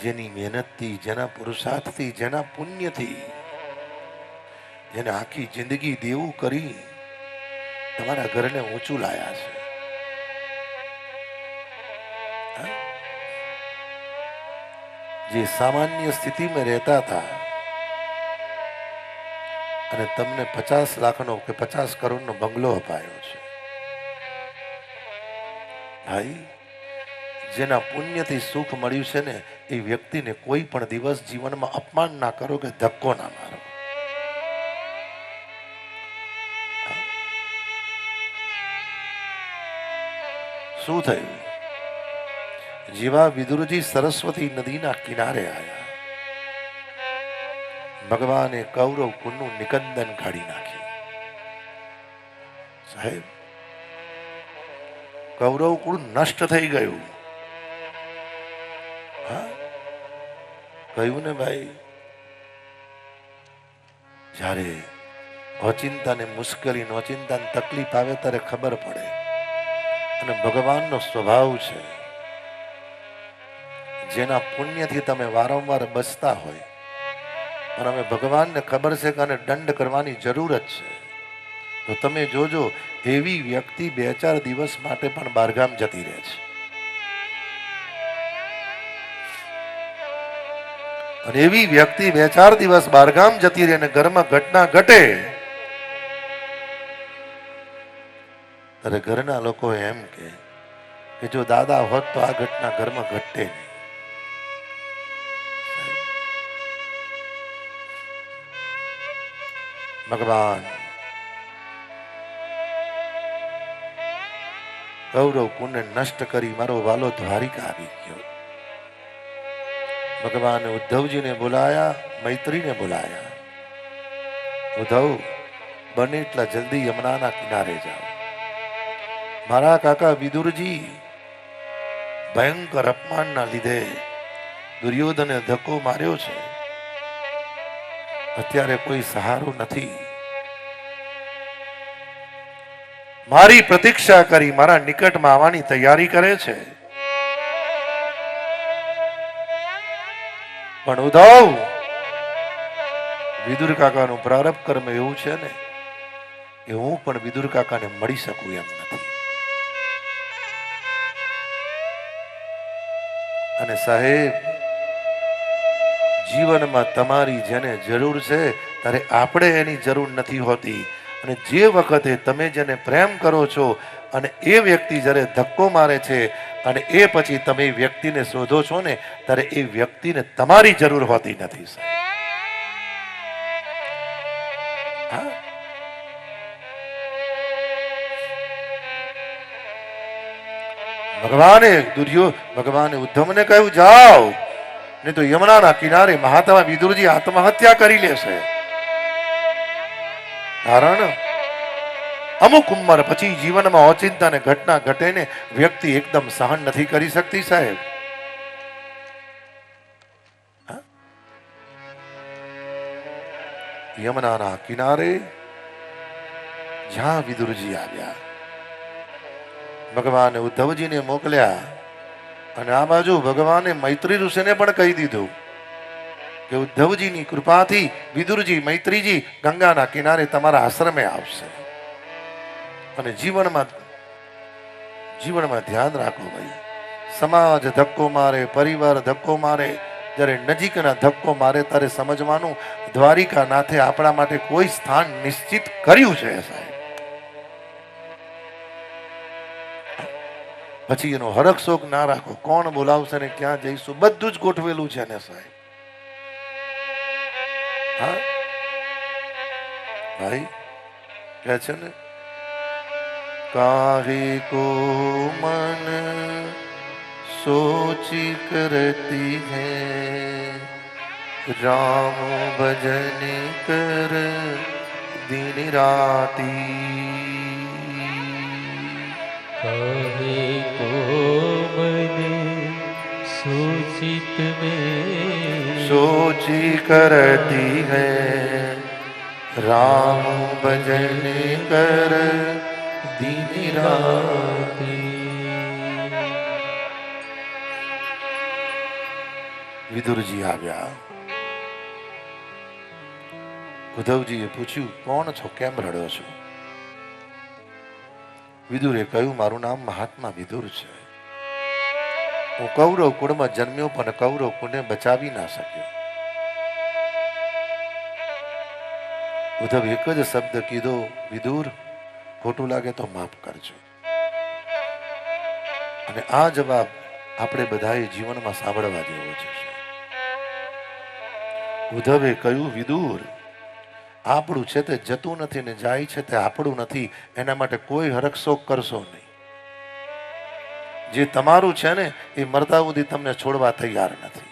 જેની મહેનતથી, જેના પુરુષાર્થથી, જેના પુણ્યથી, જેને આખી જિંદગી દેવું કરી તમારા ઘરને ઊંચું લાયા છે. જે સામાન્ય સ્થિતિમાં રહેતા હતા અને તમને 50 લાખનો કે 50 કરોડનો બંગલો અપાયો છે. ભાઈ, જેના પુણ્યથી સુખ મળ્યું છે ને એ વ્યક્તિને કોઈ પણ દિવસ જીવનમાં અપમાન ના કરો કે ધક્કો ના મારો. શું થયું? જેવા વિદુરજી સરસ્વતી નદીના કિનારે આવ્યા, ભગવાને કૌરવ કુળનું નિકંદન કાઢી નાખ્યું. સાહેબ, કૌરવ કુળ નષ્ટ થઈ ગયું. કહ્યું ને ભાઈ, જ્યારે ઓચિંતા ને મુશ્કેલી, ઓચિંતા ને તકલીફ આવે ત્યારે ખબર પડે. અને ભગવાનનો સ્વભાવ છે, જેના પુણ્યથી તમે વારંવાર બચતા હોય, પણ અમે ભગવાનને ખબર છે કે આને દંડ કરવાની જરૂર જ છે, તો તમે જોજો એવી વ્યક્તિ 2-4 દિવસ માટે પણ બહારગામ જતી રહે છે. અને એવી વ્યક્તિ 2-4 દિવસ બહારગામ જતી રહે અને ઘરમાં ઘટના ઘટે ત્યારે ઘરના લોકો એમ કે જો દાદા હોત તો આ ઘટના ઘરમાં ઘટે નહીં. ભગવાન કૌરવ કુળને નષ્ટ કરી મારો વાલો દ્વારિકા આવી ગયો. ભગવાને ઉદ્ધવજીને બોલાયા, મૈત્રીને બોલાયા. ઉદ્ધવ, બને એટલા જલ્દી યમુનાના કિનારે જાઓ. મારા કાકા વિદુરજી ભયંકર અપમાનના લીધે દુર્યોધને ધક્કો માર્યો છે. અત્યારે કોઈ સહારો નથી. મારી પ્રતીક્ષા કરી મારા નિકટમાં આવવાની તૈયારી કરે છે. પણ ઉદ્ધવ, વિદુર કાકાનું પ્રારબ્ધ કર્મ એવું છે ને કે હું પણ વિદુર કાકાને મળી શકું એમ નથી. અને સાહેબ, જીવનમાં તમારી જેને જરૂર છે ત્યારે આપણે એની જરૂર નથી હોતી. અને જે વખતે તમે જેને પ્રેમ કરો છો અને એ વ્યક્તિ જ્યારે ધક્કો મારે છે અને એ પછી તમે એ વ્યક્તિને શોધો છો ને ત્યારે એ વ્યક્તિને તમારી જરૂર હોતી નથી. ભગવાને ઉદ્ધવને કહ્યું, જાઓ, નહીં તો યમુનાના કિનારે મહાત્મા વિદુરજી આત્મહત્યા કરી લેશે. કારણ અમુક ઉંમર પછી જીવનમાં ઓચિંતા ને ઘટના ઘટે ને વ્યક્તિ એકદમ સહન નથી કરી શકતી. સાહેબ, યમુનાના કિનારે જ્યાં વિદુરજી આવ્યા, ભગવાને ઉદ્ધવજીને મોકલ્યા. અને આ બાજુ ભગવાને મૈત્રી ઋષિને પણ કહી દીધું કે ઉદ્ધવજીની કૃપાથી વિદુરજી, મૈત્રીજી ગંગાના કિનારે તમારા આશ્રમે આવશે. અને જીવનમાં ધ્યાન રાખો ભાઈ, સમાજ ધક્કો મારે, પરિવાર ધક્કો મારે, જ્યારે નજીકના ધક્કો મારે ત્યારે સમજવાનું દ્વારિકા નાથે આપણા માટે કોઈ સ્થાન નિશ્ચિત કર્યું છે. સાહેબ, પછી એનો હરખ શોક ના રાખો. કોણ બોલાવશે ને ક્યાં જઈશું બધું જ ગોઠવેલું છે ને સાહેબ. હા ભાઈ, કહે છે ને, કાહે કો મન સોચી કરતી હૈ, રામ ભજન કર दिन राती. काहे को मन सोचित में सोची करती है, राम भजन कर दिन राती. વિદુરજી આવ્યા. ઉદ્ધવજીએ પૂછ્યું, કોણ છો, કેમ રડો છો? વિદુરે કહ્યું, મારું નામ મહાત્મા વિદુર છે. હું કૌરવ કુળમાં જન્મ્યો, પણ કૌરવ કુળને બચાવી ના શક્યો. ઉદ્ધવ એક જ શબ્દ કીધો, વિદુર, ખોટું લાગે તો માફ કરજો. અને આ જવાબ આપણે બધાએ જીવનમાં સાંભળવા જેવો છે. ઉદ્ધવે કહ્યું, વિદુર, આપણું છે તે જતું નથી ને જાય છે તે આપણું નથી. એના માટે કોઈ હરખશોક કરશો નહીં. જે તમારું છે ને એ મરતા સુધી તમને છોડવા તૈયાર નથી.